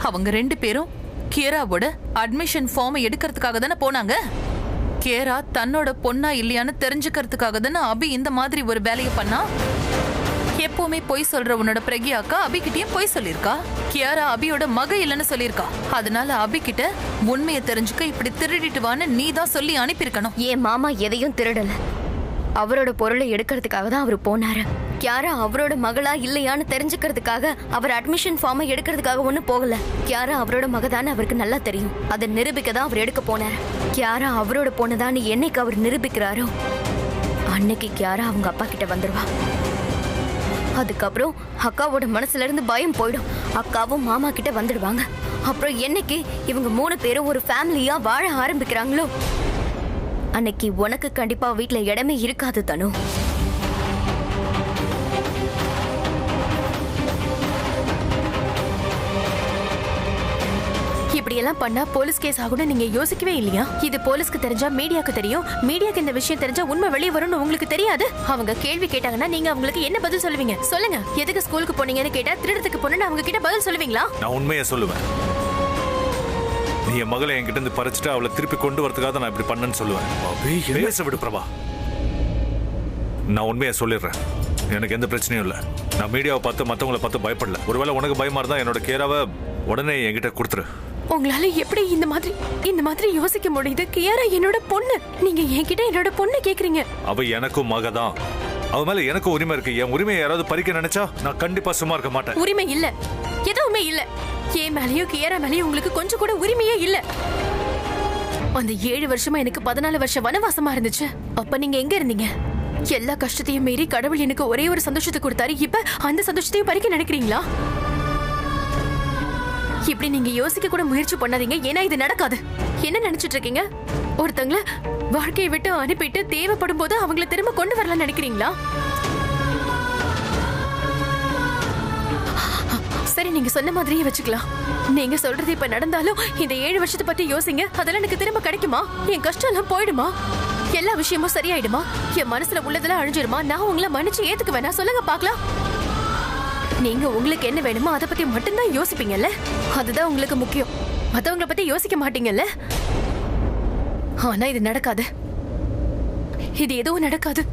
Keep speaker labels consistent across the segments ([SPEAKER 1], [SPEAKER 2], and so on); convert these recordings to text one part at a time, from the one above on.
[SPEAKER 1] அவங்க 2 பேரும் கியராவோட admission form எடுக்கிறதுக்காக தானே போனாங்க. கியரா தன்னோட பொண்ணா இல்லையான்னு தெரிஞ்சுக்கிறதுக்காக தானே அபி இந்த மாதிரி ஒரு வேலையை பண்ணா. எப்பவுமே பொய் சொல்ற உன்னோட பிரக்யா அக்கா அபி கிட்டயும் பொய் சொல்லிருக்கா. கியாரா அபியோட மக இல்லைன்னு சொல்லிருக்கா. அதனால அபி கிட்ட உண்மையை தெரிஞ்சுக்க இப்படி திருடிட்டு வான்னு நீ தான் சொல்லி அனுப்பியிருக்கணும்.
[SPEAKER 2] என் மாமா எதையும் திருடல. அவரோட பொருளை எடுக்கிறதுக்காக தான் அவர் போனாரு. கியாரா அவரோட மகளா இல்லையான்னு தெரிஞ்சுக்கிறதுக்காக அவர் அட்மிஷன் ஃபார்மை எடுக்கிறதுக்காக ஒன்னும் போகல. கியாரா அவரோட மகதான்னு அவருக்கு நல்லா தெரியும். அதை நிரூபிக்க தான் அவர் எடுக்க போனாரு. கியாரா அவரோட பொண்ணுதான்னு என்னைக்கு அவர் நிரூபிக்கிறாரோ அன்னைக்கு கியாரா அவங்க அப்பா கிட்ட வந்துருவா. அதுக்கப்புறம் அக்காவோட மனசுல இருந்து பயம் போயிடும். அக்காவும் மாமா கிட்ட வந்துடுவாங்க. அப்புறம் என்னைக்கு இவங்க 3 பேரும் ஒரு ஃபேமிலியா வாழ ஆரம்பிக்கிறாங்களோ அன்னைக்கு உனக்கு கண்டிப்பா வீட்டுல இடமே இருக்காது தனு.
[SPEAKER 3] இப்படி எல்லாம் பண்ணா போலீஸ் கேஸ் ஆகும்னு நீங்க யோசிக்கவே இல்லையா? இது போலீஸ்க்கு தெரிஞ்சா மீடியாக்கு தெரியும். மீடியாக்கு இந்த விஷயம் தெரிஞ்சா உண்மை வெளியே வரும்னு உங்களுக்கு தெரியாது. அவங்க கேள்வி கேட்டாங்கன்னா நீங்க அவங்களுக்கு என்ன பதில் சொல்லுவீங்க? சொல்லுங்க. எதுக்கு ஸ்கூலுக்கு போனீங்கன்னு கேட்டா திருடத்துக்கு போனேன்னு அவங்க கிட்ட பதில் சொல்லுவீங்களா?
[SPEAKER 4] நான் உண்மையை சொல்லுவேன். நீ என் மகளை என்கிட்ட இருந்து பறிச்சுட்டு அவளை திருப்பி கொண்டு வரதுக்காக நான் இப்படி பண்ணேன்னு சொல்லுவேன். பேச விடு பிரபா. நான் உண்மையை சொல்லிடுறேன். எனக்கு எந்த பிரச்சனையும் இல்லை. நான் மீடியாவை பார்த்து மற்றவங்களை பார்த்து பயப்படல. ஒருவேளை உனக்கு பயமா இருந்தா என்னோட கேராவை உடனே என்கிட்ட கொடுத்துரு.
[SPEAKER 3] உங்களால எப்படி இந்த மாதிரி யோசிக்க முடியுது? கியாரா என்னோட பொண்ணு. நீங்க என்கிட்ட என்னோட பொண்ணு கேக்குறீங்க.
[SPEAKER 4] அவ எனக்கும் மகதான். அவ மேல எனக்கும் உரிமை இருக்கு. என் உரிமையை யாராவது பறிக்க நினைச்சா நான் கண்டிப்பா சும்மா இருக்க மாட்டேன்.
[SPEAKER 3] உரிமை இல்ல, எதுவுமே இல்ல. என் மேலயும் கியாரா மேலயும் உங்களுக்கு கொஞ்சம் கூட உரிமையே இல்ல. அந்த 7 வருஷமா எனக்கு 14 வருஷம் வனவாசமா இருந்துச்சு. அப்ப நீங்க எங்க இருந்தீங்க? எல்லா கஷ்டத்தையும் மீறி கடவுள் எனக்கு ஒரே ஒரு சந்தோஷத்தை கொடுத்தாரு. இப்ப அந்த சந்தோஷத்தையும் பறிக்க நினைக்கிறீங்களா? இப்படி நீங்க யோசிக்க கூட முயற்சி பண்ணாதீங்க. ஏன்னா இது நடக்காது. என்ன நினைச்சிட்டு இருக்கீங்க? ஒருத்தங்கள வாழ்க்கையை விட்டு அனுப்பிட்டு தேவைப்படும் போது அவங்களை திரும்ப கொண்டு வரலாம் நினைக்கிறீங்களா? சரி, நீங்க சொன்ன மாதிரியே வச்சுக்கலாம். நீங்க சொல்றது இப்ப நடந்தாலும் இந்த 7 வருஷத்தை பத்தி யோசிங்க. அதெல்லாம் எனக்கு திரும்ப கிடைக்குமா? என் கஷ்டம் எல்லாம் போயிடுமா? எல்லா விஷயமும் சரியாயிடுமா? என் மனசுல உள்ளதெல்லாம் அழிஞ்சிருமா? நான் உங்களை மன்னிச்சு ஏத்துக்கு வேணா சொல்லுங்க பாக்கலாம். நீங்க உங்களுக்கு என்ன வேணுமோ அதை பத்தி மட்டும்தான் யோசிப்பீங்கல்ல. அதுதான் உங்களுக்கு முக்கியம். மத்தவங்களை பத்தி யோசிக்க மாட்டீங்கல்ல. ஆனா இது நடக்காது. இது எதுவும் நடக்காது.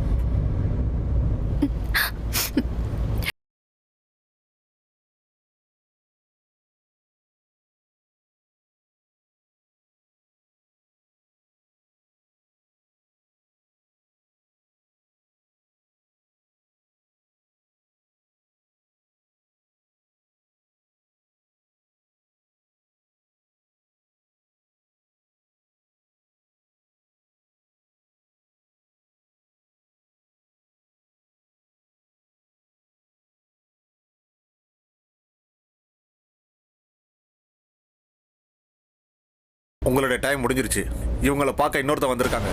[SPEAKER 5] உங்களுடைய டைம் முடிஞ்சிருச்சு. இவங்களை பார்க்க இன்னொருத்த வந்திருக்காங்க.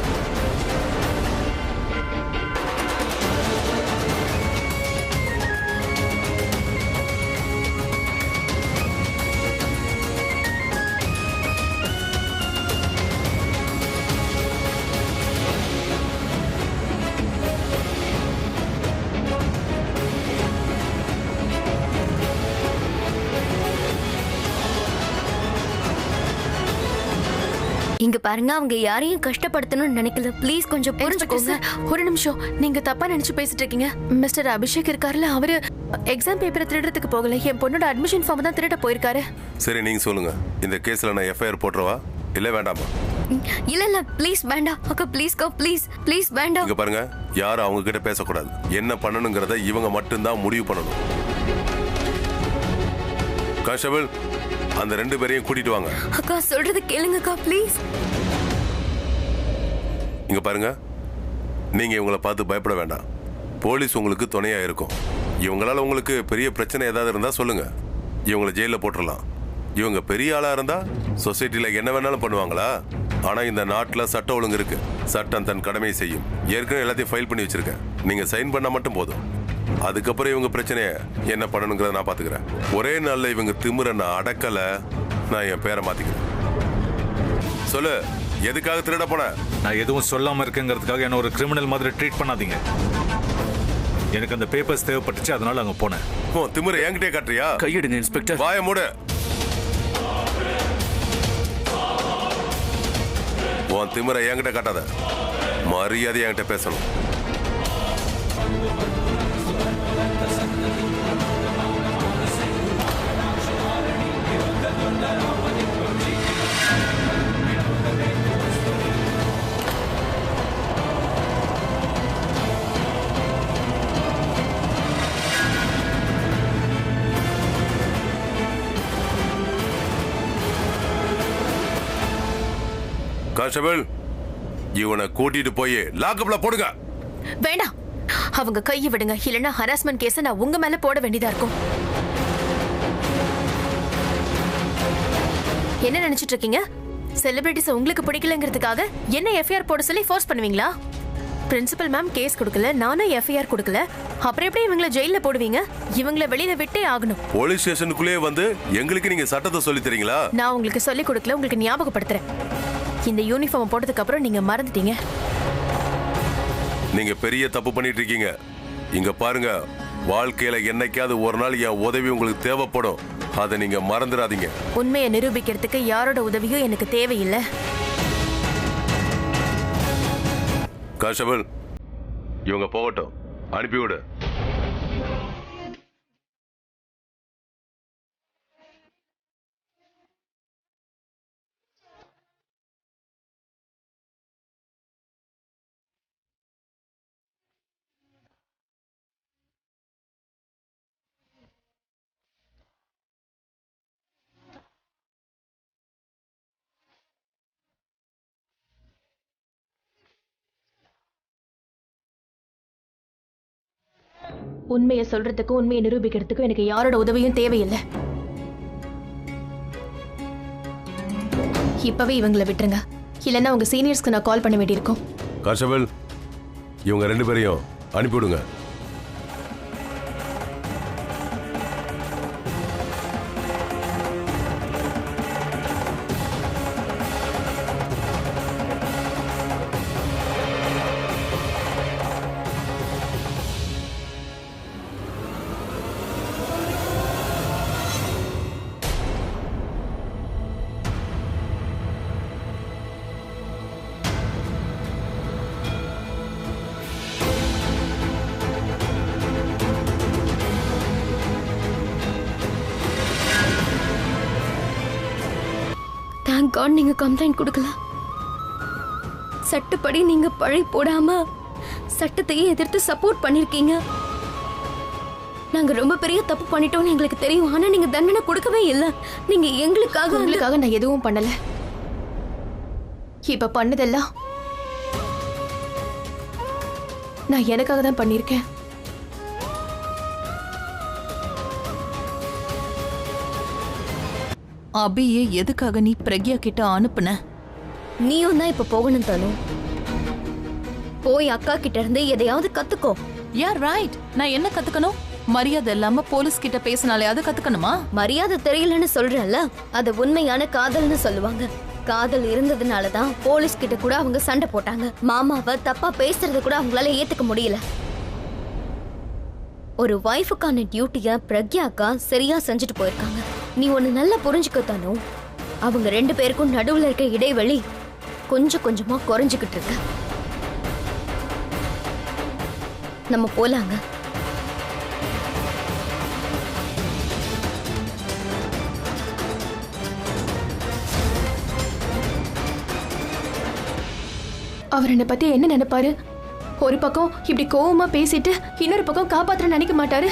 [SPEAKER 2] இங்க பாருங்க, அவங்க யாரையும் கஷ்டப்படுத்தணும்னு நினைக்கல. ப்ளீஸ் கொஞ்சம் புரிஞ்சுக்கோங்க.
[SPEAKER 3] ஒரு நிமிஷம், நீங்க தப்பா நினைச்சு பேசிட்டு இருக்கீங்க. மிஸ்டர் அபிஷேக் இருக்காருல, அவரு எக்ஸாம் பேப்பரை திருடுறதுக்கு போகல. என் பொண்ணோட அட்மிஷன் ஃபார்ம் தான் திருட போயிருக்காரு.
[SPEAKER 6] சரி, நீங்க சொல்லுங்க. இந்த கேஸ்ல நான் எஃப்ஐஆர் போட்டுறவா இல்ல வேண்டாமா?
[SPEAKER 2] இல்ல ப்ளீஸ் வேண்டாம் அக்கா. ப்ளீஸ்க்கா, ப்ளீஸ் வேண்டாம்.
[SPEAKER 6] இங்க பாருங்க, யாரும் அவங்க கிட்ட பேசக்கூடாது. என்ன பண்ணணுங்கிறத இவங்க மட்டும்தான் முடிவு பண்ணணும். கான்ஸ்டபிள், அந்த 2 பேரையும் கூட்டிட்டு வாங்க.
[SPEAKER 2] அக்கா சொல்றது கேளுங்கக்கா, ப்ளீஸ்.
[SPEAKER 6] இங்க பாருங்க, நீங்க இவங்களை பார்த்து பயப்பட வேண்டாம். போலீஸ் உங்களுக்கு துணையா இருக்கும். இவங்களால உங்களுக்கு பெரிய பிரச்சனை ஏதாவது இருந்தா சொல்லுங்க. இவங்களை ஜெயில போட்டுடலாம். இவங்க பெரிய ஆளா இருந்தா சொசைட்டில என்ன வேணாலும் பண்ணுவாங்களா? ஆனா இந்த நாட்டுல சட்ட ஒழுங்கு இருக்கு. சட்டம் தன் கடமையை செய்யும். ஏற்கனவே எல்லாத்தையும் ஃபைல் பண்ணி வச்சிருக்கேன். நீங்க சைன் பண்ணா மட்டும் போதும். அதுக்கப்புறம் இவங்க பிரச்சனைய என்ன பண்ணணுங்கிறத நான் பாத்துக்கிறேன். ஒரே நாள்ல இவங்க திமிர நான் அடக்கல, நான் என் பேரை மாத்திக்கிறேன். சொல்லு, எதுக்காக திருட போன?
[SPEAKER 4] நான் எதுவும் சொல்லாம இருக்கேங்கிறதுக்காக என்ன ஒரு கிரிமினல் மாதிரி ட்ரீட் பண்ணாதீங்க. எனக்கு அந்த பேப்பர்ஸ் தேவைப்பட்டுச்சு, அதனால அங்க போனேன்.
[SPEAKER 6] திமிர என்கிட்டே காட்டுறியா?
[SPEAKER 7] கையெடுங்க இன்ஸ்பெக்டர்.
[SPEAKER 6] வாய மூடு. உன் திமிரை என்கிட்ட காட்டாத. மரியாதை என்கிட்ட பேசணும். கான்ஸ்டபிள், இவனை கூட்டிட்டு போய் லாக்கப்ல போடுங்க.
[SPEAKER 3] வேண்டாம், அவங்க கையை விடுங்க, இல்லைன்னா ஹராஸ்மெண்ட் கேஸை நான் உங்க மேல போட வேண்டியதா இருக்கும். என்ன நினைச்சிட்டு இருக்கீங்க? செலிபிரிட்டிஸ் உங்களுக்கு பிடிக்கலங்கிறதுக்காக என்ன எஃப்ஐஆர் போட சொல்லி ஃபோர்ஸ் பண்ணுவீங்களா? பிரின்சிபல் மேம் கேஸ் கொடுக்கல, நானும் எஃப்ஐஆர் கொடுக்கல, அப்புறம் எப்படி இவங்களை ஜெயில போடுவீங்க? இவங்களை வெளியில விட்டே ஆகணும்.
[SPEAKER 6] போலீஸ் ஸ்டேஷனுக்குள்ளே வந்து எங்களுக்கு நீங்க சட்டத்தை சொல்லி தரீங்களா?
[SPEAKER 3] நான் உங்களுக்கு சொல்லி கொடுக்கல, உங்களுக்கு ஞாபகப்படுத்துறேன். இந்த யூனிஃபார்ம் போட்டதுக்கு அப்புறம் நீங்க மறந்துட்டீங்க.
[SPEAKER 6] நீங்க பெரிய தப்பு பண்ணிட்டு இருக்கீங்க. இங்க பாருங்க, வாழ்க்கையில என்னைக்காவது ஒரு நாள் என் உதவி உங்களுக்கு தேவைப்படும். அதை நீங்க மறந்துடாதீங்க.
[SPEAKER 3] உண்மையை நிரூபிக்கிறதுக்கு யாரோட உதவியும் எனக்கு தேவையில்லை.
[SPEAKER 6] கான்ஸ்டபிள், இவங்க போகட்டும், அனுப்பிவிடு.
[SPEAKER 3] உண்மையை சொல்றதுக்கும் உண்மையை நிரூபிக்கிறதுக்கும் எனக்கு யாரோட உதவியும் தேவையில்லை. இப்பவே இவங்களை விட்டுருங்க, இல்லைன்னா உங்க சீனியர்ஸ்க்கு நான் கால் பண்ண வேண்டியிருக்கும்.
[SPEAKER 6] கான்ஸ்டபிள், இவங்க 2 பேரையும் அனுப்பிவிடுங்க.
[SPEAKER 2] தேங்க் காட் நீங்க கம்ப்ளைண்ட் கொடுக்கல. சட்டப்படி நீங்க பழி போடாம சட்டத்தையே எதிர்த்து சப்போர்ட் பண்ணிருக்கீங்க. நாங்க ரொம்ப பெரிய தப்பு பண்ணிட்டோம்னு எங்களுக்கு தெரியும், ஆனா நீங்க தண்டனை கொடுக்கவே இல்லை. நீங்க எங்களுக்காக
[SPEAKER 3] நான் எதுவும் பண்ணல. இப்ப பண்ணதெல்லாம் நான் எனக்காக தான் பண்ணிருக்கேன்.
[SPEAKER 1] அபியை எதுக்காக நீ பிரக்யா கிட்ட அனுப்புன?
[SPEAKER 2] நீயும் தான் இப்ப போகணும் தானு. போய் அக்கா கிட்ட இருந்து எதையாவது கத்துக்கோ.
[SPEAKER 1] யார் ரைட்? நான் என்ன கத்துக்கணும்? மரியாதை இல்லாம போலீஸ் கிட்ட பேசினாலே அது கத்துக்கணுமா?
[SPEAKER 2] மரியாதை தெரியலன்னு சொல்றேன்ல, அது உண்மையான காதல்னு சொல்லுவாங்க. காதல் இருந்ததுனாலதான் போலீஸ் கிட்ட கூட அவங்க சண்டை போட்டாங்க. மாமாவை தப்பா பேசுறது கூட அவங்களால ஏத்துக்க முடியல. ஒரு வைஃபுக்கான டியூட்டிய பிரக்யா அக்கா சரியா செஞ்சுட்டு போயிருக்காங்க. நீ ஒண்ணு நல்லா புரிஞ்சுக்க தானு, அவங்க 2 பேருக்கும் நடுவுல இருக்க இடைவெளி கொஞ்சம் கொஞ்சமா குறைஞ்சுக்கிட்டு இருக்கு. நம்ம போலாங்க.
[SPEAKER 3] அவர் என்னை பத்தி என்ன நினைப்பாரு? ஒரு பக்கம் இப்படி கோவமா பேசிட்டு இன்னொரு பக்கம் காப்பாற்ற நினைக்க மாட்டாரு.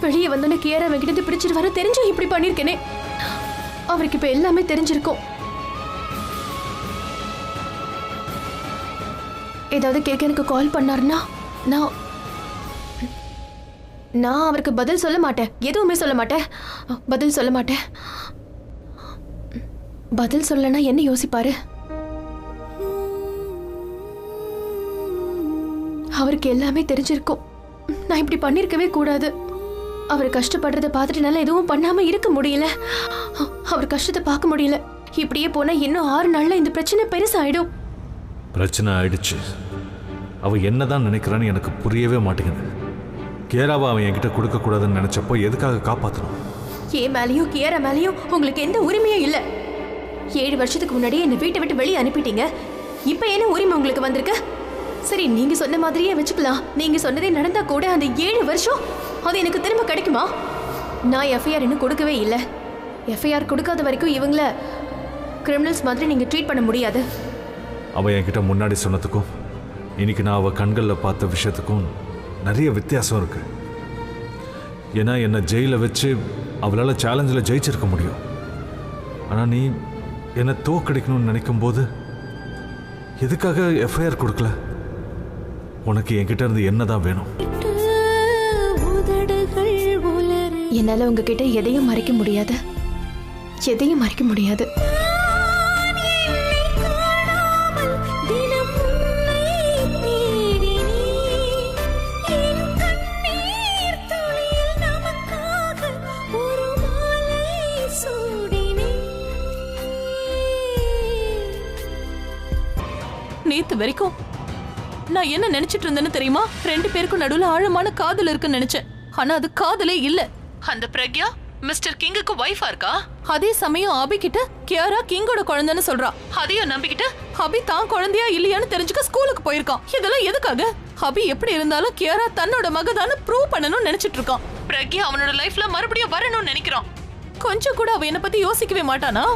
[SPEAKER 3] வெளியே வந்தோன்னு கியாரா கிட்ட பிடிச்சிட்டு வர தெரிஞ்சும் இப்படி பண்ணிருக்கேனே. அவருக்கு இப்ப எல்லாமே தெரிஞ்சிருக்கும். ஏதாவது கேட்க எனக்கு கால் பண்ணாருன்னா நான் அவருக்கு பதில் சொல்ல மாட்டேன். எதுவுமே சொல்ல மாட்டேன். பதில் சொல்ல மாட்டேன். பதில் சொல்லனா என்ன யோசிப்பாரு? அவருக்கு எல்லாமே தெரிஞ்சிருக்கும். நான் இப்படி பண்ணிருக்கவே கூடாது. அவர் கஷ்டப்படுறத பார்த்துட்டு நல்லா எதுவும் பண்ணாம இருக்க முடியல. அவர் கஷ்டத்தை பார்க்க முடியல. இப்படியே போனா இன்னும் 6 நாள்ல இந்த பிரச்சனை பெருசாயிடும்.
[SPEAKER 4] பிரச்சனை ஆயிடுச்சு. அவ என்னதான் நினைக்கிறான்னு எனக்கு புரியவே மாட்டேங்குது. கேராவை அவன் என்கிட்ட கொடுக்க கூடாதுன்னு நினைச்சப்போ எதுக்காக காப்பாற்றணும்?
[SPEAKER 3] ஏ மேலேயும் கியாரா மேலேயும் உங்களுக்கு எந்த உரிமையும் இல்லை. 7 வருஷத்துக்கு முன்னாடியே என்னை வீட்டை விட்டு வெளியே அனுப்பிட்டீங்க. இப்போ என்ன உரிமை உங்களுக்கு வந்திருக்கு? சரி, நீங்க சொன்ன மாதிரியே வச்சுக்கலாம். நீங்க சொன்னதே நடந்தா கூட அந்த 7 வருஷம் அது எனக்கு திரும்ப கிடைக்குமா? நான் எஃப்ஐஆர் இன்னும் கொடுக்கவே இல்லை. எஃப்ஐஆர் கொடுக்காத வரைக்கும் இவங்கள கிரிமினல்ஸ் மாதிரி நீங்க ட்ரீட் பண்ண முடியாது.
[SPEAKER 4] அவ என்கிட்ட முன்னாடி சொன்னதுக்கும் இன்னைக்கு நான் அவ கண்களில் பார்த்த விஷயத்துக்கும் நிறைய வித்தியாசம் இருக்கு. ஏன்னா என்னை ஜெயிலில் வச்சு அவளால் சேலஞ்சில் ஜெயிச்சிருக்க முடியும். ஆனால் நீ என்னை தோக்கடிக்கணும்னு நினைக்கும் போது எதுக்காக எஃப்ஐஆர் கொடுக்கல? உனக்கு என்கிட்ட இருந்து என்னதான் வேணும்?
[SPEAKER 3] என்னால உங்ககிட்ட எதையும் மறைக்க முடியாது, எதையும் மறைக்க முடியாது.
[SPEAKER 1] நேத்து வரைக்கும் நான் என்ன நினைச்சிட்டு இருந்தேன்னு தெரியுமா? 2 பேருக்கும் நடுவுல ஆழமான காதல் இருக்குன்னு நினைச்சேன். ஆனா அது காதலே இல்ல. அந்த பிரக்யா மிஸ்டர் கிங்குக்கு வைஃபா இருக்கா. அதே சமயம் அபி கிட்ட கியாரா கிங்கோட குழந்தைன்னு சொல்றா. அதையும் நம்பிக்கிட்டு அபி தான் குழந்தையா இல்லையான்னு தெரிஞ்சுக்க ஸ்கூலுக்கு போயிருக்கான். இதெல்லாம் எதுக்காக? அபி எப்படி இருந்தாலும் கியாரா தன்னோட மகதான்னு ப்ரூவ் பண்ணணும்னு நினைச்சிட்டு இருக்கான். பிரக்யா அவனோட லைஃப்ல மறுபடியும் வரணும்னு நினைக்கிறான். கொஞ்சம் கூட அவ என்ன பத்தி யோசிக்கவே மாட்டானா?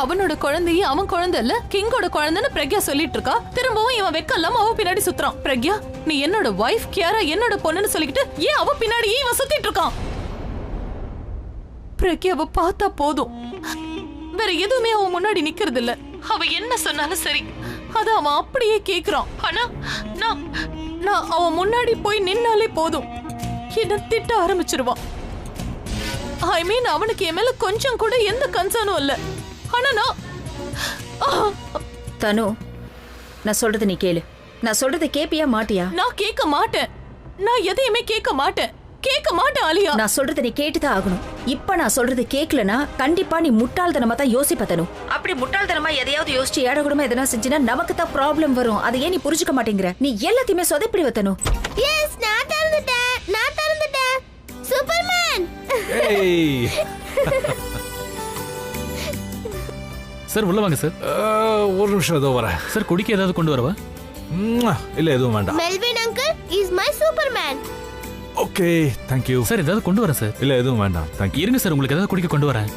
[SPEAKER 1] அவனோட குழந்தைய அவன் குழந்தை இல்ல கிங்கோட குழந்தைன்னு பிரக்யா சொல்லிட்டு இருக்கா. திரும்பவும் இவன் வெக்க இல்லாம அவ பின்னாடி சுத்துறான். பிரக்யா, நீ என்னோட வைஃப், கியாரா என்னோட பொண்ணுன்னு சொல்லிக்கிட்டு ஏன் அவ பின்னாடி இவன் சுத்திட்டு இருக்கான்? பிரக்யாவை பார்த்தா போதும், வேற எதுவுமே அவன் முன்னாடி நிக்கிறது இல்ல. அவ என்ன சொன்னாலும் சரி அத அவன் அப்படியே கேக்குறான். ஆனா நான் அவன் முன்னாடி போய் நின்னாலே போதும் என்ன திட்ட ஆரம்பிச்சிருவான். ஐ மீன், அவனுக்கு என் மேல கொஞ்சம் கூட எந்த கன்சர்னும் இல்ல. ஆனா
[SPEAKER 7] தனு, நான் சொல்றது நீ கேளு. நான் சொல்றதை கேப்பியா மாட்டியா?
[SPEAKER 1] நான் கேட்க மாட்டேன். நான் எதையுமே கேட்க மாட்டேன். ஆலியா.
[SPEAKER 7] நான் சொல்றதை நீ கேட்டுதான் ஆகணும். இப்ப நான் சொல்றது கேட்கலனா கண்டிப்பா நீ முட்டாள்தனமா தான் யோசிப்ப தனு. அப்படி முட்டாள்தனமா எதையாவது யோசிச்சு ஏடகுடமா எதனா செஞ்சினா நமக்கு தான் ப்ராப்ளம் வரும். அதை ஏன் நீ புரிஞ்சுக்க மாட்டேங்கிற? நீ எல்லாத்தையுமே சொதப்பிடி தனு.
[SPEAKER 2] எஸ், நான் திறந்துட்டேன். சூப்பர்மேன்.
[SPEAKER 8] சார் உள்ள வாங்க சார்.
[SPEAKER 4] ஒரு நிமிஷம் ஏதோ வரேன்
[SPEAKER 8] சார். குடிக்க ஏதாவது கொண்டு வரவா?
[SPEAKER 4] இல்ல, எதுவும் வேண்டாம்.
[SPEAKER 2] Melvin uncle is my Superman.
[SPEAKER 4] Okay, thank you
[SPEAKER 8] sir. ஏதாவது கொண்டு வரேன் சார்.
[SPEAKER 4] இல்ல, எதுவும் வேண்டாம், தேங்க் யூ.
[SPEAKER 8] இருங்க சார், உங்களுக்கு ஏதாவது குடிக்க கொண்டு வரேன்.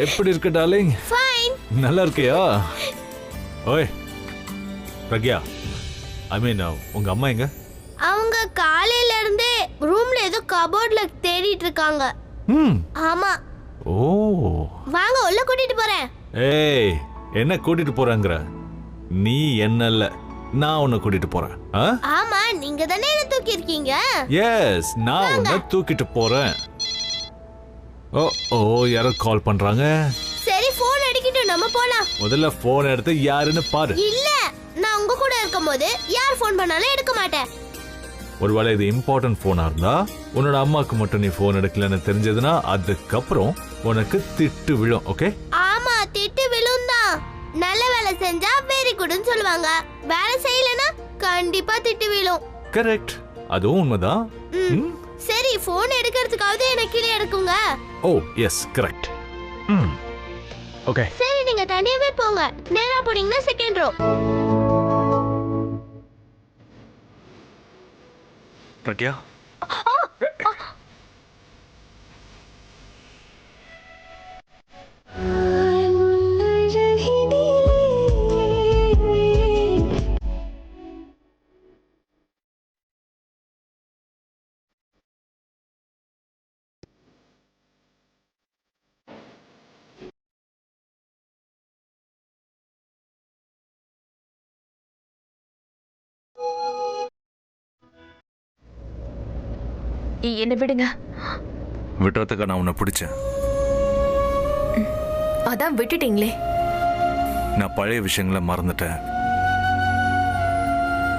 [SPEAKER 4] எப்படி இருக்கு டார்லிங்?
[SPEAKER 2] ஃபைன்.
[SPEAKER 4] நல்லா இருக்கியா? ஓய் பிரக்யா, ஐ மீன் உங்க அம்மா எங்க?
[SPEAKER 2] அவங்க காலையில இருந்தே ரூம்ல ஏதோ கபோர்ட்ல தேடிட்டு இருக்காங்க. ஆமா.
[SPEAKER 4] ஓ,
[SPEAKER 2] வாங்க உள்ள கூட்டிட்டு போறேன்.
[SPEAKER 4] ஏய், என்ன கூட்டிட்டு போறங்கற? நீ என்ன இல்ல, நான் உன்னை கூட்டிட்டு போறேன்.
[SPEAKER 2] ஆமா, நீங்க தானே என்ன தூக்கி இருக்கீங்க.
[SPEAKER 4] எஸ், நான் உன்னை தூக்கிட்டு போறேன். ஓ, யாரோ கால் பண்றாங்க.
[SPEAKER 2] சரி, போன் அடிக்கிட்டு நம்ம போலாம்.
[SPEAKER 4] முதல்ல போன் எடுத்து யாருன்னு பாரு.
[SPEAKER 2] இல்ல, நான் உங்க கூட இருக்கும்போது யார் போன் பண்ணாலும் எடுக்க மாட்டேன்.
[SPEAKER 4] ஒருவேளை இது இம்பார்ட்டன்ட் போனா இருந்தா உன்னோட அம்மாக்கு மட்டும் நீ போன் எடுக்கலன்னு தெரிஞ்சதுன்னா அதுக்கப்புறம் உனக்கு திட்டு விழும். ஓகே?
[SPEAKER 2] ஆமா, திட்டு விழும் தான். நல்ல வேலை செஞ்சா வெரி குட்னு சொல்லுவாங்க. வேலை செய்யலனா கண்டிப்பா திட்டு விழும்.
[SPEAKER 4] கரெக்ட், அதுவும் உண்மைதான்.
[SPEAKER 2] சரி, போன் எடுக்கிறதுக்காவது எனக்கு கீழே எடுக்குங்க.
[SPEAKER 4] ஓ எஸ், கரெக்ட். ஓகே,
[SPEAKER 2] சரி, நீங்க தனியாவே போங்க. நேரா போனீங்கன்னா செகண்ட் ரோ.
[SPEAKER 4] பிரக்யா,
[SPEAKER 3] என்ன விடுங்க.
[SPEAKER 4] விட்டுறதுக்கு நான் உன்னை பிடிச்சேன்.
[SPEAKER 3] அதான் விட்டுட்டீங்களே.
[SPEAKER 4] நான் பழைய விஷயங்களை மறந்துட்டேன்.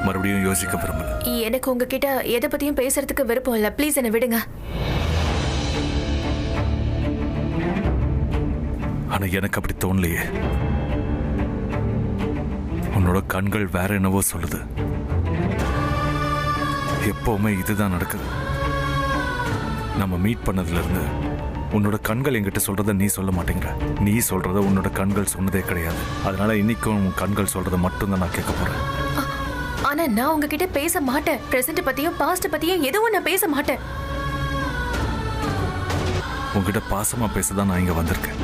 [SPEAKER 4] மறுபடியும் யோசிக்க விரும்பல.
[SPEAKER 3] எனக்கு உங்ககிட்ட எதை பத்தியும் பேசுறதுக்கு விருப்பம் இல்ல. ப்ளீஸ் என்ன விடுங்க.
[SPEAKER 4] ஆனா எனக்கு அப்படி தோணலையே. உன்னோட கண்கள் வேற என்னவோ சொல்லுது. எப்பவுமே இதுதான் நடக்குது. நம்ம மீட் பண்ணதுல இருந்து உன்னோட கண்கள் என்கிட்ட சொல்றத நீ சொல்ல மாட்டேங்கிற. நீ சொல்றத உன்னோட கண்கள் சொன்னதே கிடையாது. அதனால இன்னைக்கும் உன் கண்கள் சொல்றத மட்டும்தான் நான் கேட்க போறேன்.
[SPEAKER 3] ஆனா நான் உங்ககிட்ட பேச மாட்டேன். பிரசன்ட் பத்தியும் பாஸ்ட் பத்தியும் எதுவும் நான் பேச மாட்டேன்.
[SPEAKER 4] உன்கிட்ட பாசமா பேசதான் நான் இங்க வந்திருக்கேன்.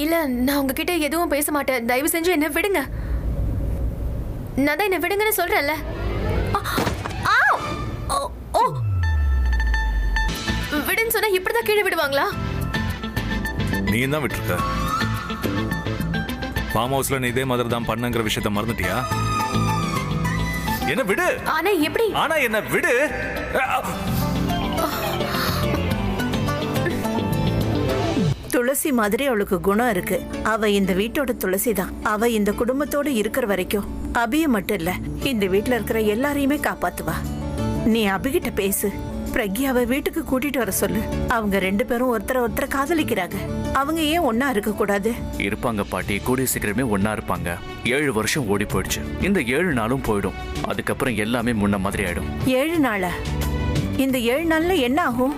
[SPEAKER 3] இல்ல, நான் உங்ககிட்ட எதுவும் பேச மாட்டேன். தயவு செஞ்சு என்ன விடுங்க. நான் தான் என்ன விடுங்கன்னு சொல்றேன்ல. விடுன்னு சொன்னா இப்படிதான் கீழே விடுவாங்களா?
[SPEAKER 4] நீ தான் விட்டுருக்க. ஃபார்ம் ஹவுஸ்ல நீ இதே மாதிரி தான் பண்ணங்கிற விஷயத்த மறந்துட்டியா? என்ன விடு.
[SPEAKER 3] ஆனா எப்படி?
[SPEAKER 4] ஆனா என்ன விடு.
[SPEAKER 9] துளசி மாதிரி அவளுக்கு குணம் இருக்கு. அவ இந்த வீட்டோட துளசி தான். அவ இந்த குடும்பத்தோட இருக்கிற வரைக்கும் அபிய மட்டும் இல்ல, இந்த வீட்டுல இருக்கிற எல்லாரையுமே காப்பாத்துவா. நீ அபிகிட்ட பேசு. பிரக்யாவை வீட்டுக்கு கூட்டிட்டு வர சொல்லு. அவங்க 2 பேரும் ஒருத்தரை காதலிக்கிறாங்க. அவங்க ஏன் ஒன்னா இருக்க கூடாது?
[SPEAKER 10] இருப்பாங்க பாட்டி, கூடிய சீக்கிரமே ஒன்னா இருப்பாங்க. 7 வருஷம் ஓடி போயிடுச்சு. இந்த 7 நாளும் போயிடும். அதுக்கப்புறம் எல்லாமே முன்ன மாதிரி ஆயிடும்.
[SPEAKER 9] 7 நாளா? இந்த 7 நாள்ல என்ன ஆகும்?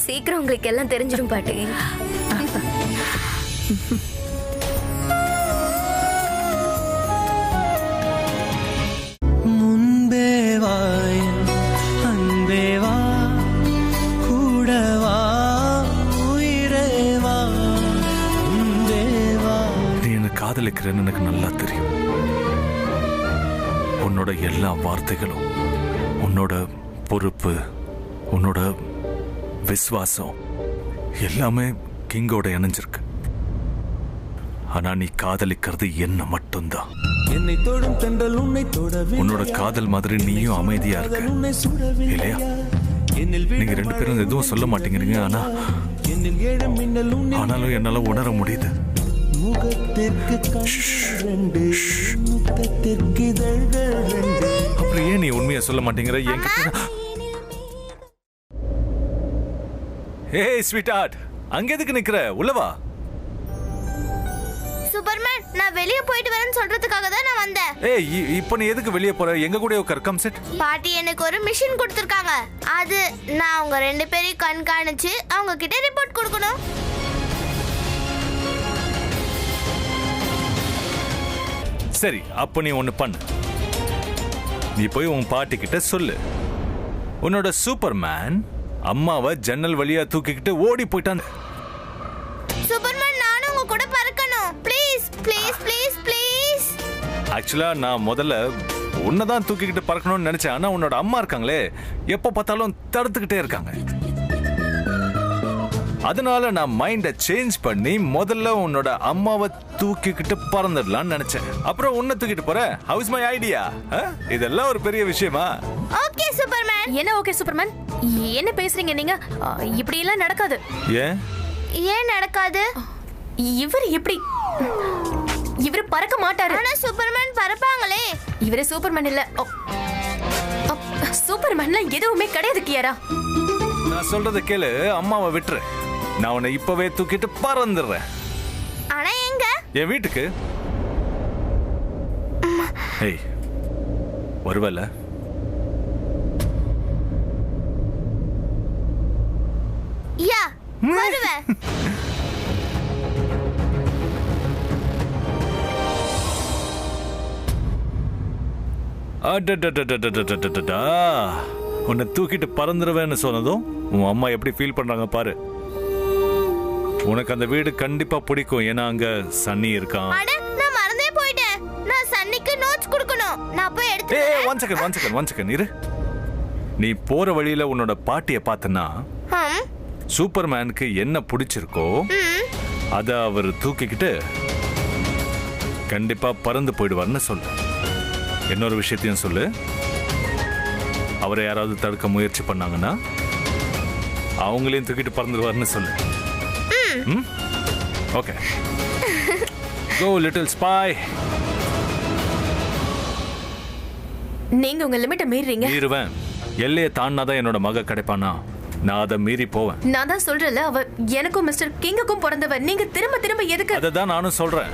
[SPEAKER 2] சீக்கிரம் உங்களுக்கு எல்லாம் தெரிஞ்சிடும் பாட்டி.
[SPEAKER 4] காதலிக்கிறேன்னு எனக்கு நல்லா தெரியும். உன்னோட எல்லா வார்த்தைகளும், உன்னோட பொறுப்பு, உன்னோட விசுவாசம் எல்லாமே கிங்கோட இணைஞ்சிருக்கு. ஆனா நீ காதலிக்கிறது என்ன மட்டும்தான். உன்னோட காதல் மாதிரி நீயும் அமைதியா இருக்க இல்லையா? நீங்க 2 பேரும் எதுவும் சொல்ல மாட்டேங்கிறீங்க. ஆனாலும் என்னால உணர முடியுது. அப்புறம் ஏன் நீ உண்மையா சொல்ல மாட்டேங்கிற? ஏய் ஸ்வீட் ஹார்ட், அங்க எதுக்கு நிக்கிற? உள்ளவா.
[SPEAKER 11] சூப்பர்மேன், நான் வெளிய போயிட்டு வரேன்னு சொல்றதுக்காக தான் நான் வந்தேன்.
[SPEAKER 4] ஏய், இப்போ நீ எதுக்கு வெளிய போற? எங்க கூட உட்கார். Come chit.
[SPEAKER 11] பாட்டி எனக்கு ஒரு மிஷன் கொடுத்திருக்காங்க. அது நான் அவங்க 2 பேரையும் கண்காணிச்சு அவங்க கிட்ட ரிப்போர்ட் கொடுக்கணும்.
[SPEAKER 4] சரி, அப்ப நீ ஒண்ணு பண்ணு. நீ போய் உன் பாட்டி கிட்ட சொல்லு, உன்னோட சூப்பர்மேன் அம்மாவை ஜன்னல் வழியா தூக்கிக்கிட்டு ஓடி போயிட்டான்.
[SPEAKER 11] சூப்பர்மேன், நானும் உங்க கூட பறக்கணும். Please please please please.
[SPEAKER 4] Actually நான் முதல்ல உன்னதான் தூக்கிக்கிட்டு பறக்கணும்னு நினைச்சேன். ஆனா உன்னோட அம்மா இருக்காங்களே, எப்ப பார்த்தாலும் தடுத்துக்கிட்டே இருக்காங்க. அதனால நான் மைண்ட சேஞ்ச் பண்ணி முதல்ல உன்னோட அம்மாவை தூக்கிக்கிட்டு பறந்துடலாம்னு நினைச்சேன். அப்புறம் உன்னை தூக்கிட்டு போற. How is my idea? இதெல்லாம் ஒரு பெரிய விஷயமா?
[SPEAKER 11] Okay Superman.
[SPEAKER 3] என்ன ஓகே சூப்பர்மேன்? என்ன பேசுறீங்க நீங்க? இப்படி எல்லாம் நடக்காது.
[SPEAKER 11] ஏன் நடக்காது?
[SPEAKER 3] இவர் எப்படி? இவர் பறக்க மாட்டாரு.
[SPEAKER 11] ஆனா சூப்பர்மேன் பறப்பாங்களே.
[SPEAKER 3] இவரே சூப்பர்மேன் இல்ல. சூப்பர்மேன்லாம் எதுவுமே கிடையாது கியாரா.
[SPEAKER 4] நான் சொல்றத கேளு. அம்மாவை விட்டுரு. நான் உன்னை இப்பவே தூக்கிட்டு பறந்துடுறேன்.
[SPEAKER 11] ஆனா எங்க?
[SPEAKER 4] என் வீட்டுக்கு. ஏய், வருவல?
[SPEAKER 11] யா, வருவேன்.
[SPEAKER 4] உன்னை தூக்கிட்டு பறந்துருவேன்னு சொன்னதும் உன் அம்மா எப்படி ஃபீல் பண்றாங்க பாரு. உனக்கு அந்த வீடு கண்டிப்பா பிடிக்கும். ஏன்னா அங்க சன்னி இருக்கான்.
[SPEAKER 11] நான் மறந்தே போயிட்டேன். நான் சன்னிக்கு நோட்ஸ் கொடுக்கணும். நான் போய் எடுத்து.
[SPEAKER 4] ஏய், ஒன் செகண்ட் இரு. நீ போற வழியில உன்னோட பாட்டிய பார்த்தனா சூப்பர்மேனுக்கு என்ன பிடிச்சிருக்கோ அத அவர் தூக்கிக்கிட்டு கண்டிப்பா பறந்து போயிடுவார்னு சொல்லு. இன்னொரு விஷயத்தையும் சொல்லு. அவரை யாராவது தடுக்க முயற்சி பண்ணாங்கன்னா அவங்களையும் தூக்கிட்டு பறந்துடுவார்னு சொல்லு. Okay, go little spy.
[SPEAKER 3] நீங்க உங்க லிமிட்ட மீறீங்க.
[SPEAKER 4] மீறுவேன். எல்லையை தாண்டாதான் என்னோட மக கிடைப்பானா? நான் அதை மீறி போவேன்.
[SPEAKER 3] நான் தான் சொல்றேன்ல, அவ எனக்கும் மிஸ்டர் கிங்குக்கும் பிறந்தவர். நீங்க திரும்ப திரும்ப எதுக்கு?
[SPEAKER 4] அதை தான் நானும் சொல்றேன்.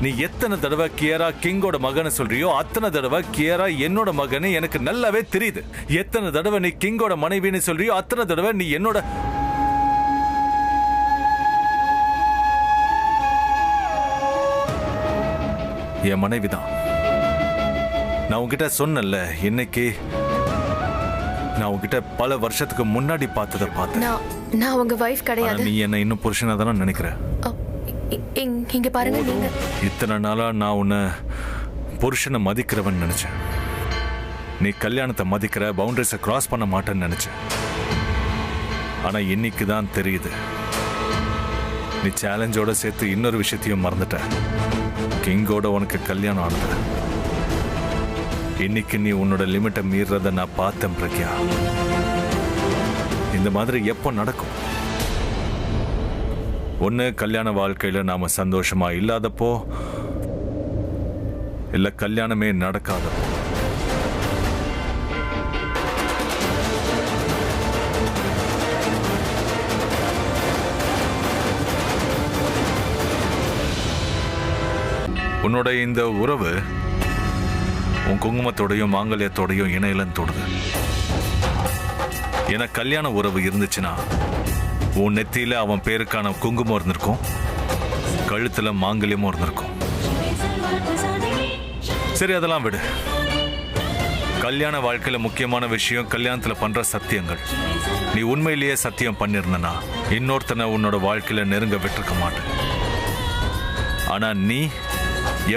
[SPEAKER 4] நீ எத்தனை தடவை கியரா கிங்கோட மகனை சொல்றியோ அத்தனை தடவை கியரா என்னோட மகனை எனக்கு நல்லாவே தெரியுது. எத்தனை தடவை நீ கிங்கோட மனைவின்னு சொல்றியோ அத்தனை தடவை நீ என்னோட என் மனைவிதான். நான் உன்கிட்ட சொன்னல இன்னைக்கு நான் உன்கிட்ட பல வருஷத்துக்கு முன்னாடி பார்த்ததை பார்த்தேன்.
[SPEAKER 3] நான் உங்க வைஃப் கிடையாது.
[SPEAKER 4] நீ என்ன இன்னும் புருஷனா தானே நினைக்கிற?
[SPEAKER 3] இங்க பாருங்க, நீங்க
[SPEAKER 4] இத்தனை நாளா நான் உன்னை புருஷனை மதிக்கிறவன் நினைச்சேன். நீ கல்யாணத்தை மதிக்கிற, பவுண்டரிஸை கிராஸ் பண்ண மாட்டேன்னு நினைச்சேன். ஆனா இன்னைக்கு தான் தெரியுது நீ சேலஞ்சோட சேர்த்து இன்னொரு விஷயத்தையும் மறந்துட்ட. கிங்கோட உனக்கு கல்யாணம் ஆனது. இன்னைக்கு நீ உன்னோட லிமிட்டை மீறத நான் பார்த்தேன் பிரக்யா. இந்த மாதிரி எப்போ நடக்கும்? ஒன்று கல்யாண வாழ்க்கையில் நாம சந்தோஷமா இல்லாதப்போ, இல்லை கல்யாணமே நடக்காதப்போ. உன்னோட இந்த உறவு உன் குங்குமத்தோடையும் மாங்கல்யத்தோடையும் இணையலன்னு தோடுது. ஏன்னா கல்யாண உறவு இருந்துச்சுன்னா உன் நெத்தியில அவன் பேருக்கான குங்குமம் இருந்திருக்கும், கழுத்துல மாங்கல்யமும் இருந்திருக்கும். சரி, அதெல்லாம் விடு. கல்யாண வாழ்க்கையில முக்கியமான விஷயம் கல்யாணத்துல பண்ற சத்தியங்கள். நீ உண்மையிலேயே சத்தியம் பண்ணிருந்தனா இன்னொருத்தனை உன்னோட வாழ்க்கையில நெருங்க விட்டுருக்க மாட்டேன். ஆனா நீ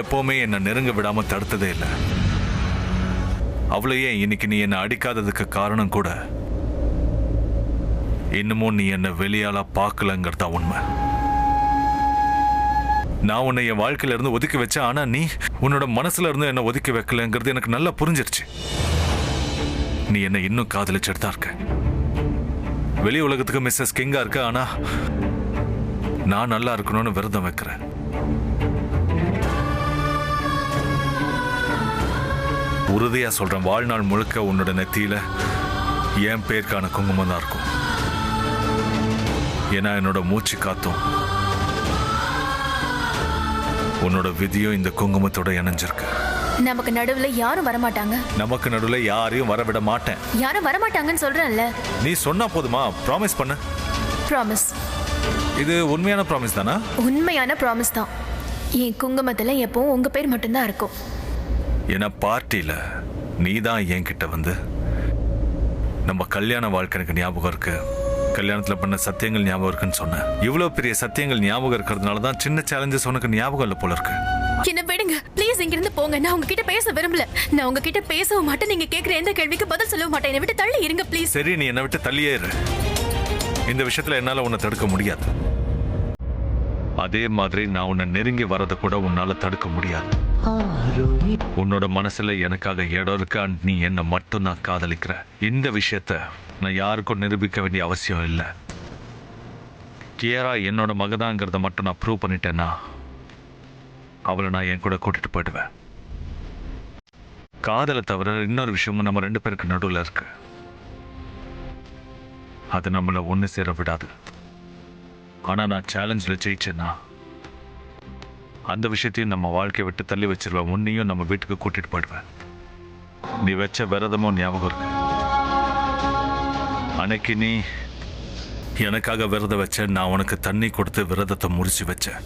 [SPEAKER 4] எப்பவுமே என்ன நெருங்க விடாம தடுத்ததே இல்லை. அவ்வளோ ஏன் இன்னைக்கு நீ என்ன அடிக்காததுக்கு காரணம் கூட இன்னமும் நீ என்ன வெளியாலா பார்க்கலங்கிறதா உண்மை. நான் உன்னை என் வாழ்க்கையில இருந்து ஒதுக்கி வச்சேன். ஆனா நீ உன்னோட மனசுல இருந்து என்ன ஒதுக்கி வைக்கலங்கிறது எனக்கு நல்லா புரிஞ்சிருச்சு. நீ என்ன இன்னும் காதலிச்சுட்டு தான் இருக்க. வெளி உலகத்துக்கு மிஸ்ஸஸ் கிங்கா இருக்க. ஆனா நான் நல்லா இருக்கணும்னு விரதம் வைக்கிறேன். உறுதியா சொல்றேன், வாழ்நாள் முழுக்க உன்னோட நெத்தியில என் பேருக்கான குங்குமம் தான் இருக்கும். ஏன்னா என்னோட மூச்சு காத்தும் உன்னோட விதியும் இந்த குங்குமத்தோட இணைஞ்சிருக்கு.
[SPEAKER 3] நமக்கு நடுவுல யாரும் வரமாட்டாங்க.
[SPEAKER 4] நமக்கு நடுவுல யாரையும் வரவிட மாட்டேன்.
[SPEAKER 3] யாரும் வரமாட்டாங்கன்னு சொல்றேன்ல.
[SPEAKER 4] நீ சொன்னா போதுமா? ப்ராமிஸ் பண்ண.
[SPEAKER 3] ப்ராமிஸ்.
[SPEAKER 4] இது உண்மையான ப்ராமிஸ் தானா?
[SPEAKER 3] உண்மையான ப்ராமிஸ் தான். என் குங்குமத்துல எப்பவும் உங்க பேர் மட்டும்தான் இருக்கும்.
[SPEAKER 4] ஏன்னா பார்ட்டியில நீ தான் என்கிட்ட வந்து நம்ம கல்யாண வாழ்க்கை எனக்கு ஞாபகம் இருக்கு, கல்யாணத்துல பண்ண சத்தியங்கள் ஞாபகம் இருக்குன்னு சொன்னேன். இவ்வளவு பெரிய சத்தியங்கள் ஞாபகம் இருக்கிறதுனால தான் சின்ன சேலஞ்சஸ் உனக்கு ஞாபகம் இல்லை போல இருக்கு.
[SPEAKER 3] என்ன விடுங்க ப்ளீஸ், இங்க இருந்து போங்க. நான் உங்ககிட்ட பேச விரும்பல. நான் உங்ககிட்ட பேசவும் மாட்டேன். நீங்க கேக்குற எந்த கேள்விக்கு பதில் சொல்லவும் மாட்டேன். என்னை விட்டு தள்ளி இருங்க ப்ளீஸ்.
[SPEAKER 4] சரி, நீ என்னை விட்டு தள்ளியே இரு. இந்த விஷயத்துல என்னால உன்னை தடுக்க முடியாது. அதே மாதிரி நான் உன்னை நெருங்கி வரதை கூட உன்னால தடுக்க முடியாது. உன்னோட மனசுல எனக்காக இடம் இருக்கா? நீ என்ன மட்டும் நான் காதலிக்கிற. இந்த விஷயத்த நான் யாருக்கும் நிரூபிக்க வேண்டிய அவசியம் இல்லை. கியரா என்னோட மகதாங்கிறத மட்டும் நான் ப்ரூவ் பண்ணிட்டேன்னா அவளை நான் என் கூட கூட்டிட்டு போயிடுவேன். காதலை தவிர இன்னொரு விஷயமும் நம்ம ரெண்டு பேருக்கு நடுவில் இருக்கு. அது நம்மளை ஒன்று சேர விடாது. ஆனால் நான் சேலஞ்சில் ஜெயிச்சேன்னா அந்த விஷயத்தையும் நம்ம வாழ்க்கையை விட்டு தள்ளி வச்சிருவேன். உன்னையும் நம்ம வீட்டுக்கு கூட்டிட்டு போயிடுவேன். நீ வச்ச விரதமும் ஞாபகம் இருக்கு. அன்னைக்கு நீ எனக்காக விரதம் வச்ச, நான் உனக்கு தண்ணி கொடுத்து விரதத்தை முடிச்சு வச்சேன்.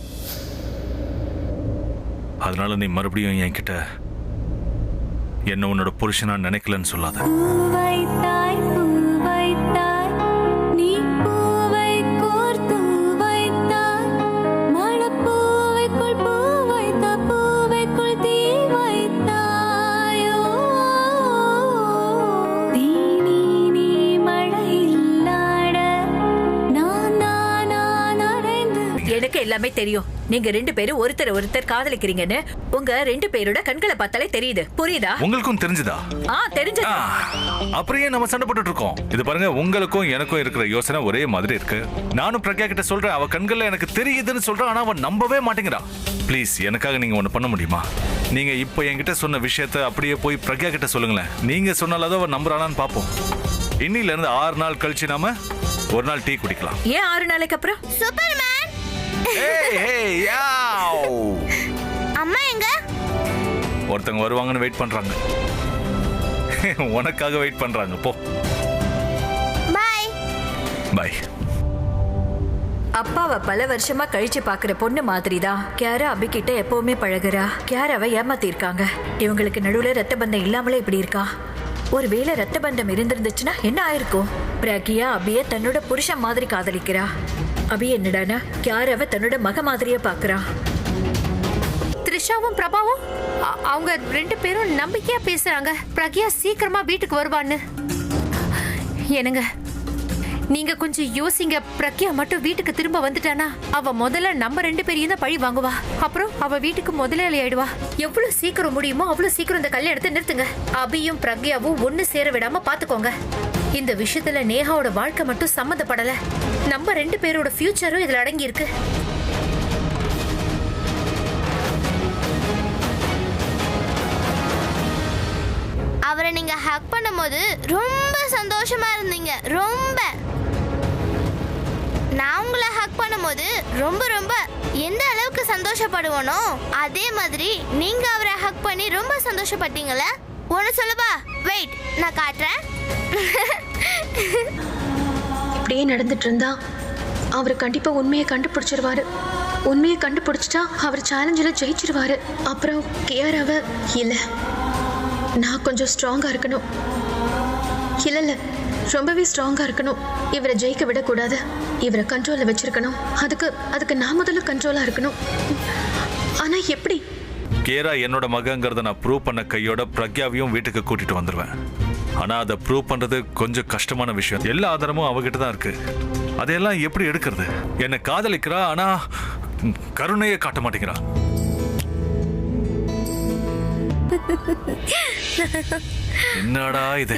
[SPEAKER 4] அதனால நீ மறுபடியும் என்கிட்ட என்ன உன்னோட புருஷனா நினைக்கலன்னு சொல்லாத.
[SPEAKER 7] எனக்கு எல்லாமே தெரியும். நீங்க ரெண்டு பேரும் ஒருத்தர் ஒருத்தர் காதலிக்கிறீங்கன்னு உங்க ரெண்டு பேரோட கண்களை பார்த்தாலே தெரியுது. புரியுதா?
[SPEAKER 4] உங்களுக்கும் தெரிஞ்சுதா?
[SPEAKER 7] தெரிஞ்சது.
[SPEAKER 4] அப்படியே நம்ம சண்டை போட்டுட்டு இருக்கோம். இது பாருங்க, உங்களுக்கும் எனக்கும் இருக்கிற யோசனை ஒரே மாதிரி இருக்கு. நானும் பிரக்யா கிட்ட சொல்றேன், அவ கண்கள்ல எனக்கு தெரியுதுன்னு சொல்றேன். ஆனா அவன் நம்பவே மாட்டேங்கிறா. ப்ளீஸ், எனக்காக நீங்க ஒண்ணு பண்ண முடியுமா? நீங்க இப்ப என்கிட்ட சொன்ன விஷயத்த அப்படியே போய் பிரக்யா கிட்ட சொல்லுங்களேன். நீங்க சொன்னாலும் அவன் நம்புறானான்னு பாப்போம். இன்னில இருந்து 6 நாள் கழிச்சு நாம ஒரு நாள் டீ குடிக்கலாம்.
[SPEAKER 7] ஏன் 6 நாளைக்கு அப்புறம்?
[SPEAKER 11] சூப்பர்மேன். அம்மா எங்க?
[SPEAKER 4] ஒருத்தங்க வருவாங்கன்னு வெயிட் பண்றாங்க. உனக்காக வெயிட் பண்றாங்க. போ.
[SPEAKER 11] பை.
[SPEAKER 4] பை.
[SPEAKER 7] அப்பாவை பல வருஷமா கழிச்சு பாக்குற பொண்ணு மாதிரிதான் கியாரா அபிகிட்ட எப்பவுமே பழகுறா. கியாராவை ஏமாத்திருக்காங்க. இவங்களுக்கு நடுவுல ரத்த பந்தம் இல்லாமலே இப்படி இருக்கா. ஒருவேளை ரத்த பந்தம் இருந்திருந்துச்சுன்னா என்ன ஆயிருக்கும்? பிரக்யா அபிய தன்னோட புருஷன் மாதிரி காதலிக்கிறா. அபி என்னடானா கியாராவை தன்னோட மக மாதிரியே பாக்குறா.
[SPEAKER 3] த்ரிஷாவும் பிரபாவும் அவங்க 2 பேரும் நம்பிக்கையா பேசுறாங்க பிரக்யா சீக்கிரமா வீட்டுக்கு வருவான்னு. என்னங்க, நீங்க கொஞ்சம் யோசிங்க. பிரக்யா மட்டும் வீட்டுக்கு திரும்ப வந்துட்டானா அவ முதல்ல நம்ம 2 பேரையும் தான் பழி வாங்குவா. அப்புறம் அவ வீட்டுக்கு முதலாளி ஆயிடுவா. எவ்வளவு சீக்கிரம் முடியுமோ அவ்வளவு சீக்கிரம் இந்த கல்யாணத்தை நிறுத்துங்க. அபியும் பிரக்யாவும் ஒண்ணு சேர விடாம பாத்துக்கோங்க. இந்த விஷயத்துல நேஹாவோட வாழ்க்கை மட்டும் சம்மந்தப்படல, நம்ம 2 பேரோட ஃபியூச்சரும் இதுல அடங்கி இருக்கு.
[SPEAKER 11] அவரை நீங்க ஹக் பண்ணும்போது ரொம்ப சந்தோஷமா இருந்தீங்க. ரொம்ப. நான் உங்களை ஹக் பண்ணும்போது ரொம்ப ரொம்ப எந்த அளவுக்கு சந்தோஷப்படுவோனோ அதே மாதிரி நீங்க அவரை ஹக் பண்ணி ரொம்ப சந்தோஷப்பட்டீங்கல்ல. ஒன்னு சொல்லவா? வெயிட், நான் காட்டுறேன்.
[SPEAKER 3] அப்படியே நடந்துட்டு இருந்தா அவர் கண்டிப்பா உண்மையை கண்டுபிடிச்சிருவாரு. உண்மையை கண்டுபிடிச்சிட்டா அவர் சேலஞ்சில் ஜெயிச்சிருவாரு. அப்புறம் கியாராவ இல்ல, நான் கொஞ்சம் ஸ்ட்ராங்கா இருக்கணும். இல்ல ரொம்பவே ஸ்ட்ராங்கா இருக்கணும். இவரை ஜெயிக்க விடக்கூடாது. இவரை கண்ட்ரோல்ல வச்சிருக்கணும். அதுக்கு நான் முதல்ல கண்ட்ரோலா இருக்கணும். ஆனா எப்படி?
[SPEAKER 4] கேரா என்னோட மகங்கிறத நான் ப்ரூவ் பண்ண கையோட பிரக்யாவையும் வீட்டுக்கு கூட்டிட்டு வந்துருவேன். ஆனா அதை ப்ரூவ் பண்றது கொஞ்சம் கஷ்டமான விஷயம். எல்லா ஆதாரமும் அவகிட்ட தான் இருக்கு. அதையெல்லாம் எப்படி எடுக்கிறது? என்னை காதலிக்கிறா, ஆனா கருணையை காட்ட மாட்டேங்கிறா. என்னடா இது?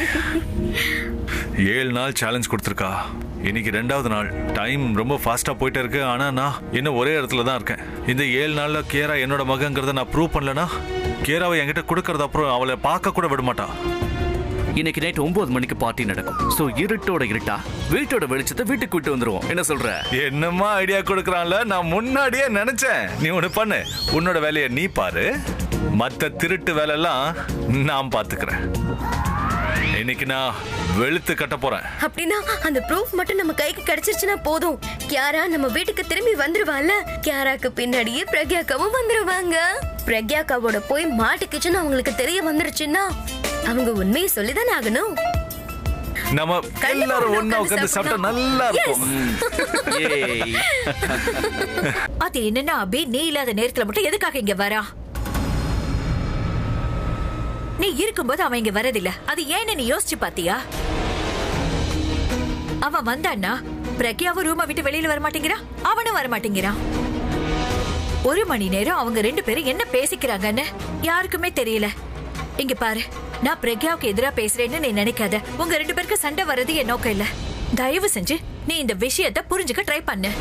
[SPEAKER 4] 7 நாள் சேலஞ்ச் கொடுத்துருக்கா. இன்னைக்கு 2வது நாள். டைம் ரொம்ப ஃபாஸ்டா போயிட்டே இருக்கு. ஆனா நான் இன்னும் ஒரே இடத்துல தான் இருக்கேன். இந்த 7 நாள்ல கேரா என்னோட மகங்கிறத நான் ப்ரூவ் பண்ணலனா கேராவை என்கிட்ட கொடுக்கறது அப்புறம் அவளை பார்க்க கூட விட மாட்டா.
[SPEAKER 10] இன்னைக்கு நைட் 9 மணிக்கு பார்ட்டி நடக்கும். சோ இருட்டோட இருட்டா வீட்டோட வெளிச்சத்தை வீட்டுக்கு விட்டு வந்துருவோம். என்ன சொல்ற?
[SPEAKER 4] என்னமா ஐடியா கொடுக்கறான்ல? நான் முன்னாடியே நினைச்சேன். நீ ஒண்ணு பண்ணு, உன்னோட வேலையை நீ பாரு, மத்த திருட்டு வேலை எல்லாம் நான் பாத்துக்கிறேன். இன்னைக்கு நான் வெளுத்து கட்ட போறேன்.
[SPEAKER 2] அப்படின்னா அந்த ப்ரூஃப் மட்டும் நம்ம கைக்கு கிடைச்சிருச்சுன்னா போதும். கியாரா நம்ம வீட்டுக்கு திரும்பி வந்துருவாள்ல. கியாராக்கு பின்னாடியே பிரக்யாக்காவும் வந்துருவாங்க. பிரக்யாக்காவோட போய் மாட்டிக்கிச்சுன்னு அவங்களுக்கு தெரிய வந்துருச்சுன்னா அவங்க உண்மையை சொல்லிதான் ஆகணும்.
[SPEAKER 4] நம்ம எல்லாரும் ஒண்ணா உட்கார்ந்து சாப்பிட்டா நல்லா இருக்கும்.
[SPEAKER 7] அது என்னன்னா அபி, நீ இல்லாத நேரத்துல மட்டும் எதுக்காக இங்க வரா? நீ இருக்கும்போது அவன் இங்க வரதில்ல. அது ஏன்னு நீ யோசிச்சு பாத்தியா? அவன் வந்தான்னா பிரக்யாவும் ரூமை விட்டு வெளியில வர மாட்டேங்கிறா, அவனும் வர மாட்டேங்கிறான். 1 மணி நேரம் அவங்க 2 பேரும் என்ன பேசிக்கிறாங்கன்னு யாருக்குமே தெரியல. இங்க பாரு, நான் பிரக்யாவுக்கு எதிரா பேசுறேன்னு நீ நினைக்காத. உங்க 2 பேருக்கு சண்டை வர்றது என் நோக்கம் இல்ல. தயவு செஞ்சு நீ இந்த விஷயத்தை புரிஞ்சுக்க ட்ரை பண்ணு.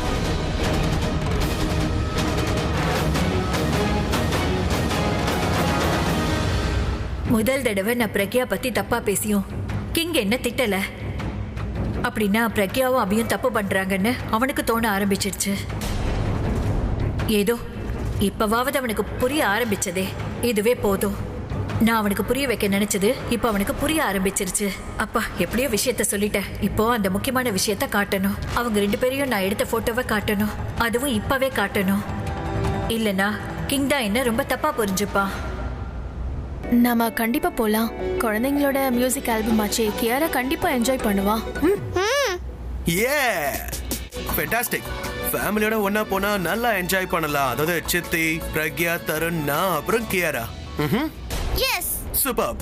[SPEAKER 7] முதல் தடவை நான் பிரக்யா பத்தி தப்பா பேசியும் கிங் என்ன திட்டல. அப்படின்னா பிரக்யாவும் அபியும் தப்பு பண்றாங்கன்னு அவனுக்கு தோண ஆரம்பிச்சிருச்சு. ஏதோ இப்பவாவது அவனுக்கு புரிய ஆரம்பிச்சதே, இதுவே போதும். நான் அவனுக்கு புரிய வைக்க நினைச்சது இப்ப அவனுக்கு புரிய ஆரம்பிச்சிருச்சு. அப்பா, எப்படியோ விஷயத்த சொல்லிட்டேன். இப்போ அந்த முக்கியமான விஷயத்த காட்டணும். அவங்க 2 பேரையும் நான் எடுத்த போட்டோவை காட்டணும். அதுவும் இப்பவே காட்டணும். இல்லனா கிங் தான் என்ன ரொம்ப தப்பா புரிஞ்சுப்பான்.
[SPEAKER 3] நாம கண்டிப்பா போலாம். குழந்தைங்களோட மியூசிக் ஆல்பம் ஆச்சு. கியாரா கண்டிப்பா என்ஜாய் பண்ணுவா.
[SPEAKER 12] ஃபேண்டாஸ்டிக். ஃபேமிலியோட ஒண்ணா போனா நல்லா என்ஜாய் பண்ணலாம். அதாவது சித்தி, பிரக்யா, தருண், நான் அப்புறம் கியாரா.
[SPEAKER 11] S,
[SPEAKER 12] super.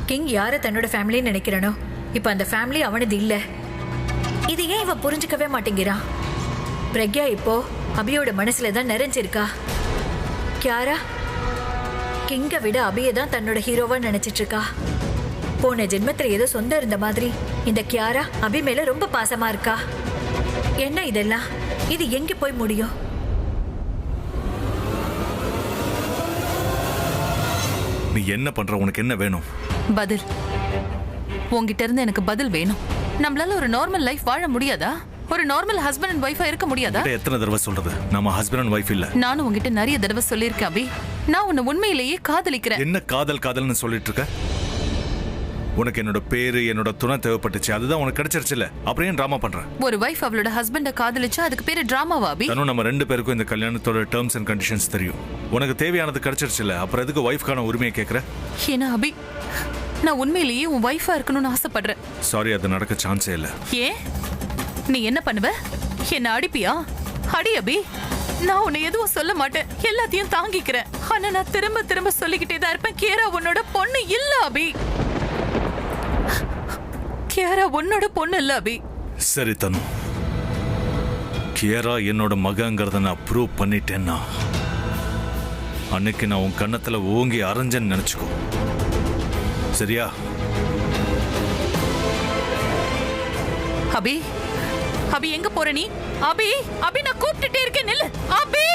[SPEAKER 7] கிங் யார தன்னோட ஃபேமிலின்னு நினைக்கிறானோ இப்ப அந்த ஃபேமிலி அவனது இல்ல. இது ஏன் இவன் புரிஞ்சுக்கவே மாட்டேங்கிறான்? பிரக்யா இப்போ அபியோட மனசுல தான் நிறைஞ்சிருக்கா. கியாரா கிங்க விட அபியை தான் தன்னோட ஹீரோவா நினைச்சிட்டு இருக்கா. போன ஜென்மத்துல ஏதோ சொந்தம் இருந்த மாதிரி இந்த கியாரா அபி மேல ரொம்ப பாசமா இருக்கா. என்ன இதெல்லாம்? இது எங்க போய் முடியும்?
[SPEAKER 4] நீ என்ன பண்ற? உனக்கு என்ன வேணும்?
[SPEAKER 1] பதில். உங்ககிட்ட இருந்து எனக்கு பதில் வேணும். நம்மளால ஒரு நார்மல் லைஃப் வாழ முடியாதா? ஒரு நார்மல் ஹஸ்பண்ட் அண்ட் ஒய்ஃபா இருக்க முடியாதா?
[SPEAKER 4] எத்தனை தடவை சொல்றது, நம்ம ஹஸ்பண்ட் அண்ட் ஒய்ஃப் இல்ல.
[SPEAKER 1] நானும் உங்ககிட்ட நிறைய தடவை சொல்லியிருக்கேன் அபி, நான் உன்னை உண்மையிலேயே காதலிக்கிறேன்.
[SPEAKER 4] என்ன காதல்னு சொல்லிட்டு இருக்க? உனக்கு என்னோட பேரு, என்னோட துணை தேவைப்பட்டுச்சு, அதுதான் உனக்கு கிடைச்சிருச்சுல, அப்புறம் ஏன் டிராமா பண்ற?
[SPEAKER 1] ஒரு வைஃப் அவளோட ஹஸ்பண்ட காதலிச்சா அதுக்கு பேரு டிராமாவா அபி?
[SPEAKER 4] நம்ம 2 பேருக்கும் இந்த கல்யாணத்தோட டேர்ம்ஸ் அண்ட் கண்டிஷன்ஸ் தெரியும். உனக்கு தேவையானது கிடைச்சிருச்சுல, அப்புறம் எதுக்கு வைஃப்கான உரிமையை கேட்கற?
[SPEAKER 1] ஏன்னா அபி, நான் உண்மையிலேயே உன் வைஃபா இருக்கணும்னு ஆசைப்படுறேன்.
[SPEAKER 4] சாரி, அது நடக்க சான்ஸே இல்ல.
[SPEAKER 1] ஏன்? நீ என்ன பண்ணுவ? என்ன அடிப்பியா? அடி அபி, நான் உன்னை எதுவும் சொல்ல மாட்டேன், எல்லாத்தையும் தாங்கிக்கிறேன். ஆனா நான் திரும்ப திரும்ப சொல்லிக்கிட்டே தான் இருப்பேன், கியாரா உன்னோட பொண்ணு இல்ல அபி. கியாரா உன்னோட பொண்ணு இல்ல அபி.
[SPEAKER 4] சரி தனு, கியாரா என்னோட மகங்கிறத நான் ப்ரூவ் பண்ணிட்டேன்னா அன்னைக்கு நான் உன் கன்னத்துல ஓங்கி அரைஞ்சேன்னு நினைச்சுக்கோ, சரியா?
[SPEAKER 1] அபி, அபி எங்க போற நீ? அபி, அபி நான் கூப்பிட்டுட்டே இருக்கேன், நில்லு அபி.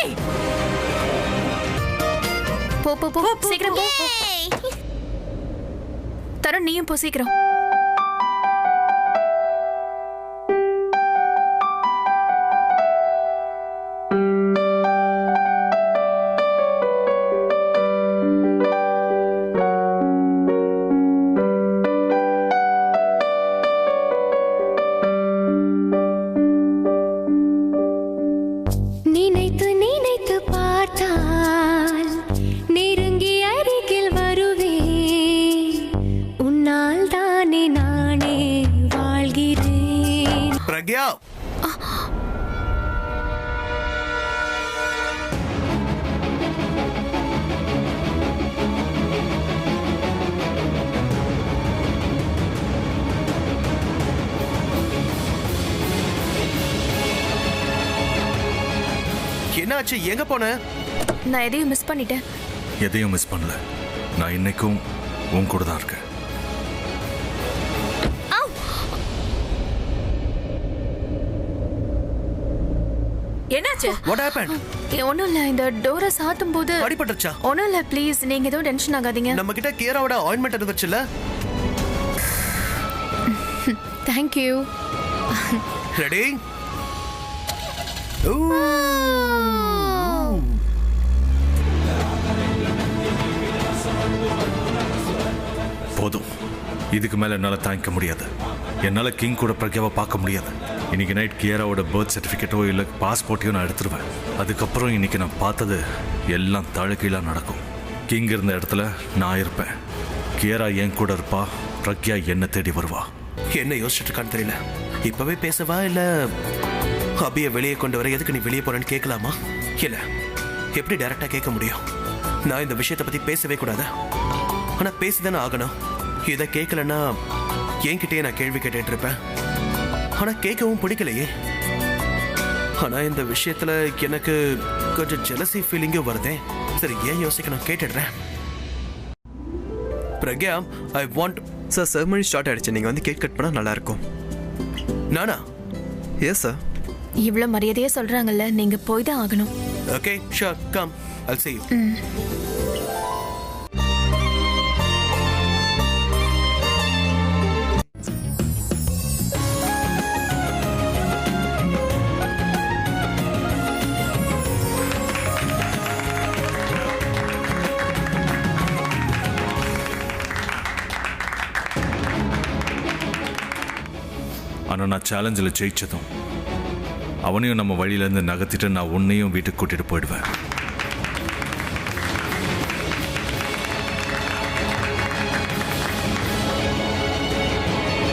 [SPEAKER 3] போ போ போ, சீக்கிரம் போ. தருண், நீயும் போ சீக்கிரம்.
[SPEAKER 12] என்னாச்சு, எங்க போன?
[SPEAKER 3] நான் எதையும் மிஸ் பண்ணிட்டேன்.
[SPEAKER 4] எதையும் மிஸ் பண்ணல, நான் இன்னைக்கும் உன் கூட தான் இருக்கேன்.
[SPEAKER 1] என்னாச்சு?
[SPEAKER 12] What happened?
[SPEAKER 3] ஒண்ணும் இல்ல, இந்த டோரை சாத்தும் போது
[SPEAKER 12] அடிபட்டுச்சா?
[SPEAKER 3] ஒண்ணும் இல்ல, ப்ளீஸ் நீங்க எதுவும் டென்ஷன் ஆகாதீங்க.
[SPEAKER 12] நம்ம கிட்ட கியாராவோட ஆயின்மெண்ட் இருந்துச்சுல.
[SPEAKER 3] Thank you.
[SPEAKER 12] ரெடி?
[SPEAKER 4] போதும், இதுக்கு மேல என்னால தாங்கிக்க முடியாது. என்னால கிங் கூட பிரக்யாவை பார்க்க முடியாது. இன்னைக்கு நைட் கியாராவோட பர்த் சர்டிஃபிகேட்டோ இல்லை பாஸ்போர்ட்டையோ நான் எடுத்துருவேன். அதுக்கப்புறம் இன்னைக்கு நான் பார்த்தது எல்லாம் தழுக்கீழா நடக்கும். கிங் இருந்த இடத்துல நான் இருப்பேன், கியாரா என் கூட இருப்பா, பிரக்யா என்ன தேடி வருவா.
[SPEAKER 12] என்ன யோசிச்சுட்டு இருக்கான்னு தெரியல. இப்பவே பேசவா இல்ல அபிய வெளியே கொண்டு வர எதுக்கு நீ வெளியே போறேன்னு கேட்கலாமா? இல்ல, எப்படி டைரக்டா கேட்க முடியும்? நான் இந்த விஷயத்தை பத்தி பேசவே கூடாது. ஆனா பேசிதானே ஆகணும். இதை கேட்கலன்னா என்கிட்டயே நான் கேள்வி கேட்டுட்டு இருப்பேன். ஆனா கேட்கவும் பிடிக்கலையே. ஆனா இந்த விஷயத்துல எனக்கு கொஞ்சம் ஜெலசி ஃபீலிங்கும் வருதே. சரி, ஏன் யோசிக்கணும், கேட்டுடுறேன். Pragya, I want.
[SPEAKER 13] Sir, ceremony start ஆயிடுச்சு, நீங்க வந்து கேக் கட் பண்ணா நல்லா இருக்கும்.
[SPEAKER 12] நானா?
[SPEAKER 13] Yes sir.
[SPEAKER 3] இவ்வளவு மரியாதையா சொல்றாங்கல்ல, நீங்க போய் தான் ஆகணும்.
[SPEAKER 12] Okay, sure, come, I'll see you.
[SPEAKER 4] ஆனால் நான் சேலஞ்சில் ஜெயிச்சதும் அவனையும் நம்ம வழியிலேருந்து நகர்த்திட்டு நான் உன்னையும் வீட்டுக்கு கூட்டிட்டு போயிடுவேன்.